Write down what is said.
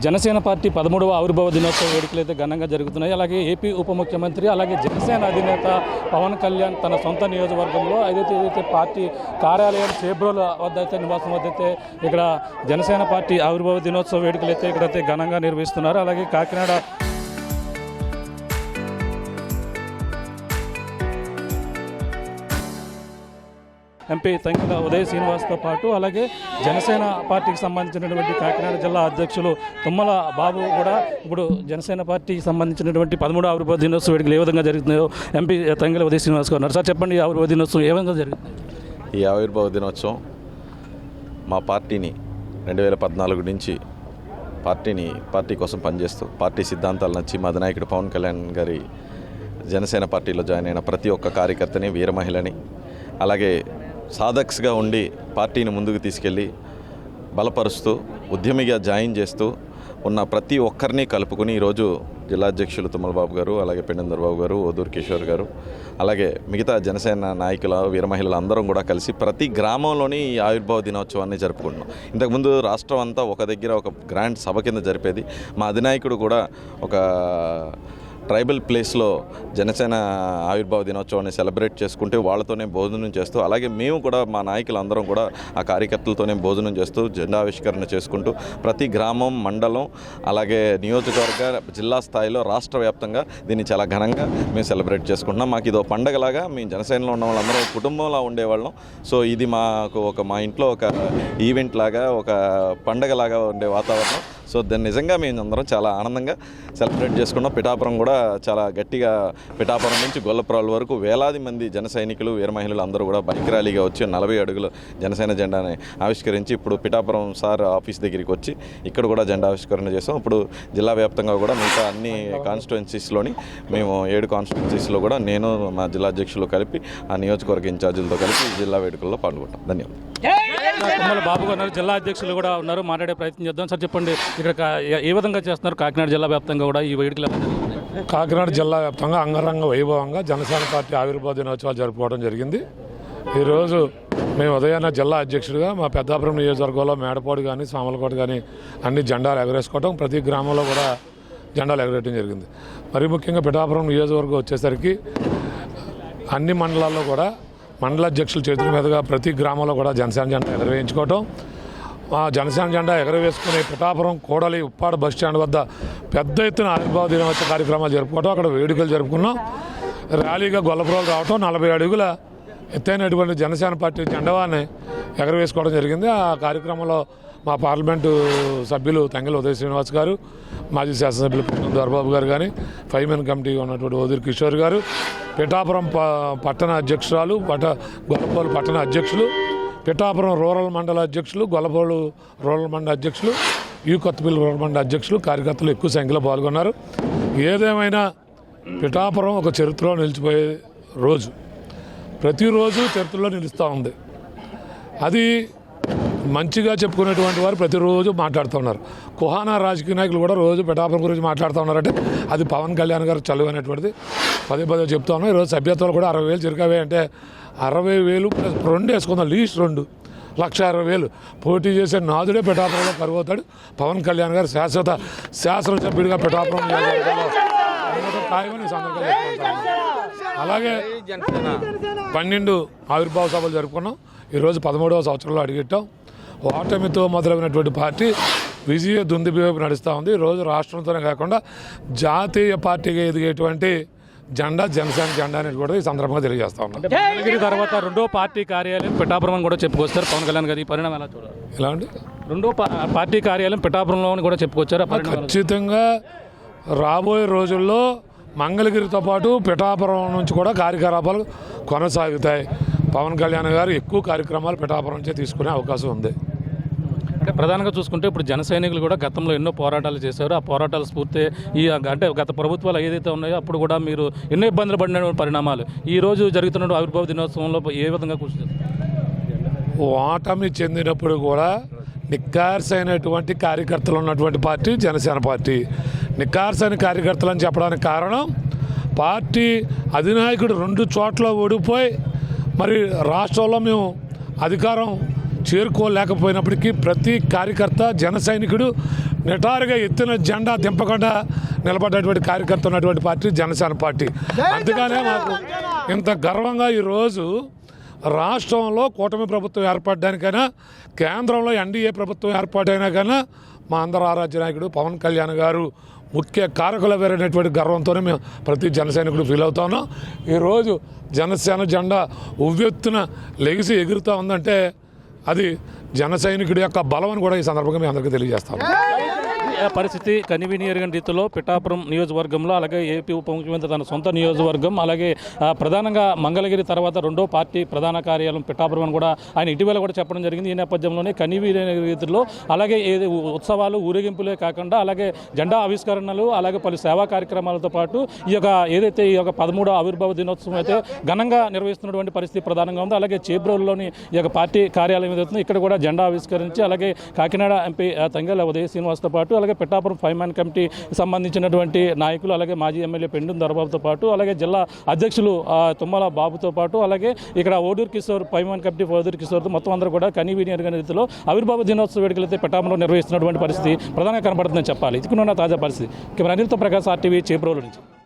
Janasena party 13వ ఆవిర్భావ దినోత్సవ వేడుకలు అయితే ఘనంగా జరుగుతున్నాయి. అలాగే ఏపీ ఉప ముఖ్యమంత్రి అలాగే జనసేన అధినేత పవన్ కళ్యాణ్ తన సొంత నియోజకవర్గంలో ఏదైతే పార్టీ కార్యాలయం చేబ్రోల వద్ద అయితే నివాసం వద్ద అయితే ఇక్కడ జనసేన పార్టీ ఆవిర్భావ దినోత్సవ వేడుకలు అయితే ఇక్కడైతే ఘనంగా నిర్వహిస్తున్నారు. అలాగే కాకినాడ ఎంపీ తంగిల ఉదయ్ శ్రీనివాస్తో పాటు అలాగే జనసేన పార్టీకి సంబంధించినటువంటి కాకినాడ జిల్లా అధ్యక్షులు తుమ్మల బాబు కూడా ఇప్పుడు జనసేన పార్టీకి సంబంధించినటువంటి 13వ ఆవిర్భావ దినోత్సవ వేడుకలు ఏ విధంగా జరుగుతున్నాయో ఎంపీ తంగిల ఉదయ్ శ్రీనివాస్ గారు ఉన్నారు. సార్ చెప్పండి, ఈ ఆవిర్భావ దినోత్సవం ఏ విధంగా జరుగుతుంది? ఈ ఆవిర్భావ దినోత్సవం మా పార్టీని 2014 నుంచి పార్టీ కోసం పనిచేస్తూ పార్టీ సిద్ధాంతాలు నచ్చి మా అధినాయకుడు పవన్ కళ్యాణ్ గారి జనసేన పార్టీలో జాయిన్ అయిన ప్రతి ఒక్క కార్యకర్తని, వీర మహిళని, అలాగే సాధక్స్గా ఉండి పార్టీని ముందుకు తీసుకెళ్ళి బలపరుస్తూ ఉద్యమిగా జాయిన్ చేస్తూ ఉన్న ప్రతి ఒక్కరిని కలుపుకుని ఈరోజు జిల్లా అధ్యక్షులు తుమ్మలబాబు గారు, అలాగే పెండేందర్ బాబు గారు, ఓదూరు కిషోర్ గారు, అలాగే మిగతా జనసేన నాయకుల వీర మహిళలు అందరం కూడా కలిసి ప్రతి గ్రామంలోని ఈ ఆవిర్భావ దినోత్సవాన్ని జరుపుకుంటున్నాం. ఇంతకుముందు రాష్ట్రం అంతా ఒక దగ్గర ఒక గ్రాండ్ సభ కింద జరిపేది. మా అధినాయకుడు కూడా ఒక ట్రైబల్ ప్లేస్లో జనసేన ఆవిర్భావ దినోత్సవాన్ని సెలబ్రేట్ చేసుకుంటూ వాళ్ళతోనే భోజనం చేస్తూ, అలాగే మేము కూడా మా నాయకులు అందరం కూడా ఆ కార్యకర్తలతోనే భోజనం చేస్తూ జెండావిష్కరణ చేసుకుంటూ ప్రతి గ్రామం, మండలం, అలాగే నియోజకవర్గ, జిల్లా స్థాయిలో రాష్ట్ర వ్యాప్తంగా దీన్ని చాలా ఘనంగా మేము సెలబ్రేట్ చేసుకుంటున్నాం. మాకు ఇదో పండగలాగా, మేము జనసేనలో ఉన్న వాళ్ళందరం కుటుంబంలా ఉండేవాళ్ళం. సో ఇది మాకు మా ఇంట్లో ఒక ఈవెంట్ లాగా, ఒక పండగలాగా ఉండే వాతావరణం. సో దాన్ని నిజంగా మేము అందరం చాలా ఆనందంగా సెలబ్రేట్ చేసుకున్నాం. పిఠాపురం కూడా చాలా గట్టిగా, పిఠాపురం నుంచి గొల్లపురాల వరకు వేలాది మంది జన సైనికులు, వీర మహిళలు అందరూ కూడా బైక్ ర్యాలీగా వచ్చి 40 అడుగుల జనసేన జెండాని ఆవిష్కరించి ఇప్పుడు పిఠాపురం సార్ ఆఫీస్ దగ్గరికి వచ్చి ఇక్కడ కూడా జెండా ఆవిష్కరణ చేస్తాం. ఇప్పుడు జిల్లా వ్యాప్తంగా కూడా మిగతా అన్ని కాన్స్టిట్యుయెన్సీస్లోని మేము 7 కాన్స్టిట్యుయెన్సీస్లో కూడా నేను మా జిల్లా అధ్యక్షులు కలిపి ఆ నియోజకవర్గ ఇన్ఛార్జీలతో కలిపి జిల్లా వేడుకల్లో పాల్గొంటాం. ధన్యవాదాలు. తుమ్మల బాబు గారు జిల్లా అధ్యక్షులు కూడా ఉన్నారు, మాట్లాడే ప్రయత్నం చేద్దాం. సార్ చెప్పండి, ఇక్కడ ఏ విధంగా చేస్తున్నారు? కాకినాడ జిల్లా వ్యాప్తంగా కూడా ఈ వేడుకలు కాకినాడ జిల్లా వ్యాప్తంగా అంగరంగ వైభవంగా జనసేన పార్టీ ఆవిర్భావ దినోత్సవాలు జరుపుకోవడం జరిగింది. ఈరోజు మేము ఉదయాన్నే జిల్లా అధ్యక్షుడిగా మా పెద్దాపురం నియోజకవర్గంలో మేడపాడు కానీ, సామలకోట కానీ అన్ని జెండాలు ఎగరేసుకోవడం, ప్రతి గ్రామంలో కూడా జెండాలు ఎగరేయడం జరిగింది. మరి ముఖ్యంగా పిఠాపురం నియోజకవర్గం వచ్చేసరికి అన్ని మండలాల్లో కూడా మండల అధ్యక్షుల చేతుల మీదుగా ప్రతి గ్రామంలో కూడా జనసేన జెండా ఎగరవేయించుకోవటం, ఆ జనసేన జెండా ఎగరవేసుకుని పిఠాపురం, కోడలి, ఉప్పాడ బస్ స్టాండ్ వద్ద పెద్ద ఎత్తున ఆవిర్భావ దినోత్సవ కార్యక్రమాలు జరుపుకోవటం, అక్కడ వేడుకలు జరుపుకున్నాం. ర్యాలీగా గొల్లపురాలు రావటం, 40 అడుగుల ఎత్తైనటువంటి జనసేన పార్టీ జెండావాన్ని ఎగరవేసుకోవడం జరిగింది. ఆ కార్యక్రమంలో మా పార్లమెంటు సభ్యులు తంగిల ఉదయ్ శ్రీనివాస్ గారు, మాజీ శాసనసభ్యులు పెండేందర్ బాబు గారు కానీ, 5 మెన్ కమిటీ ఉన్నటువంటి ఓదూరు కిషోర్ గారు, పిఠాపురం పట్టణ అధ్యక్షురాలు, గొల్లపోలు పట్టణ అధ్యక్షులు, పిఠాపురం రూరల్ మండల అధ్యక్షులు, గొల్లపోలు రూరల్ మండల అధ్యక్షులు, కొత్తపల్లి రూరల్ మండల అధ్యక్షులు, కార్యకర్తలు ఎక్కువ సంఖ్యలో పాల్గొన్నారు. ఏదేమైనా పిఠాపురం ఒక చరిత్రలో నిలిచిపోయే రోజు, ప్రతిరోజు చరిత్రలో నిలుస్తూ ఉంది. అది మంచిగా చెప్పుకునేటువంటి వారు ప్రతిరోజు మాట్లాడుతూ ఉన్నారు. కుహానా రాజకీయ నాయకులు కూడా రోజు పిఠాపురం గురించి మాట్లాడుతూ ఉన్నారంటే అది పవన్ కళ్యాణ్ గారు చలువు అనేటువంటిది పదే చెప్తా ఉన్నాం. ఈరోజు సభ్యత్వాలు కూడా 60,000 చిరకవే అంటే 60,000 ప్లస్ 2 వేసుకుందాం, లీస్ట్ 2 1,60,000 పోటీ చేసే నాదుడే పిఠాపురంలో కరువవుతాడు. పవన్ కళ్యాణ్ గారు శాసనసభ్యుడిగా పిఠాపురం ఖాయమని సందర్భంగా చెప్పుకుంటాను. అలాగే 12 ఆవిర్భావ సభలు జరుపుకున్నాం. ఈరోజు 13వ సంవత్సరంలో అడిగెట్టాం. ఓటమితో మొదలైనటువంటి పార్టీ విజయ దుందుబి వైపు నడుస్తూ ఉంది. ఈరోజు రాష్ట్రంతోనే కాకుండా జాతీయ పార్టీగా ఎదిగేటువంటి జెండా జనసేన జెండా అనేది కూడా ఈ సందర్భంగా తెలియజేస్తా ఉన్నాం. తర్వాత 2వ పార్టీ కార్యాలయం పిఠాపురం కూడా చెప్పుకొస్తారు పవన్ కళ్యాణ్ గారు. ఈ పరిణామం ఎలా చూడాలి? ఎలా అండి? 2వ పార్టీ కార్యాలయం పిఠాపురంలో కూడా చెప్పుకొచ్చారు. ఖచ్చితంగా రాబోయే రోజుల్లో మంగళగిరితో పాటు పిఠాపురం నుంచి కూడా కార్యకలాపాలు కొనసాగుతాయి. పవన్ కళ్యాణ్ గారు ఎక్కువ కార్యక్రమాలు పిఠాపురం నుంచే తీసుకునే అవకాశం ఉంది. అంటే ప్రధానంగా చూసుకుంటే ఇప్పుడు జన సైనికులు కూడా గతంలో ఎన్నో పోరాటాలు చేశారు. ఆ పోరాటాల స్ఫూర్తి అంటే గత ప్రభుత్వాలు ఏదైతే ఉన్నాయో అప్పుడు కూడా మీరు ఎన్నో ఇబ్బందులు పడిన పరిణామాలు ఈ రోజు జరుగుతున్న ఆవిర్భావ దినోత్సవంలో ఏ విధంగా కృషి చేస్తారు? ఓటమి చెందినప్పుడు కూడా నిక్కార్సైనటువంటి కార్యకర్తలు ఉన్నటువంటి పార్టీ జనసేన పార్టీ. నిక్కార్సైన కార్యకర్తలు అని చెప్పడానికి కారణం పార్టీ అధినాయకుడు 2 చోట్ల ఓడిపోయి మరి రాష్ట్రంలో మేము అధికారం చేరుకోలేకపోయినప్పటికీ ప్రతి కార్యకర్త, జన సైనికుడు నిటారుగా ఎత్తిన జెండా దింపకుండా నిలబడ్డటువంటి కార్యకర్త ఉన్నటువంటి పార్టీ జనసేన పార్టీ. అందుకనే మాకు ఇంత గర్వంగా ఈరోజు రాష్ట్రంలో కూటమి ప్రభుత్వం ఏర్పడడానికైనా, కేంద్రంలో ఎన్డీఏ ప్రభుత్వం ఏర్పాటైనా కన్నా మా అందరు ఆరాధ్య నాయకుడు పవన్ కళ్యాణ్ గారు ముఖ్య కారకులు వేరైనటువంటి గర్వంతోనే మేము ప్రతి జనసైనికుడు ఫీల్ అవుతా ఉన్నాం. ఈరోజు జనసేన జెండా ఉవ్వెత్తున లెగిసి ఎగురుతూ ఉందంటే అది జన సైనికుడి యొక్క బలం అని కూడా ఈ సందర్భంగా మేము అందరికీ తెలియజేస్తాం. పరిస్థితి కనివినియరగని రీతిలో పిఠాపురం నియోజకవర్గంలో, అలాగే ఏపీ ఉప ముఖ్యమంత్రి తన సొంత నియోజకవర్గం, అలాగే ప్రధానంగా మంగళగిరి తర్వాత రెండో పార్టీ ప్రధాన కార్యాలయం పిఠాపురం అని కూడా ఆయన ఇటీవల కూడా చెప్పడం జరిగింది. ఈ నేపథ్యంలోనే కనివినియరగని రీతిలో అలాగే ఉత్సవాలు, ఊరేగింపులే కాకుండా అలాగే జెండా ఆవిష్కరణలు, అలాగే పలు సేవా కార్యక్రమాలతో పాటు ఈ యొక్క 13వ ఆవిర్భావ దినోత్సవం అయితే ఘనంగా నిర్వహిస్తున్నటువంటి పరిస్థితి ప్రధానంగా ఉంది. అలాగే చేబ్రోలులోని ఈ యొక్క పార్టీ కార్యాలయం ఏదవుతుంది, ఇక్కడ కూడా జెండా ఆవిష్కరించి అలాగే కాకినాడ ఎంపీ తంగెళ్ల ఉదయ శ్రీనివాస్తో పాటు అలాగే పిఠాపురం 5 మ్యాన్ కమిటీ సంబంధించినటువంటి నాయకులు, అలాగే మాజీ ఎమ్మెల్యే పెండుం దొరబాబుతో పాటు అలాగే జిల్లా అధ్యక్షులు తుమ్మల బాబుతో పాటు అలాగే ఇక్కడ ఓడూరు కిషోర్ 5 మ్యాన్ కమిటీ ఓడూరు కిషోర్తో మొత్తం అందరూ కూడా కనివినియరగని రీతిలో ఆవిర్భావ దినోత్సవ వేడుకలైతే పిఠాపురంలో నిర్వహిస్తున్నటువంటి పరిస్థితి ప్రధానంగా కనబడుతుందని చెప్పాలి. ఇది తాజా పరిస్థితి. కెమెరా అనిల్తో ప్రకాష్, RTV, చేబ్రోలు నుంచి.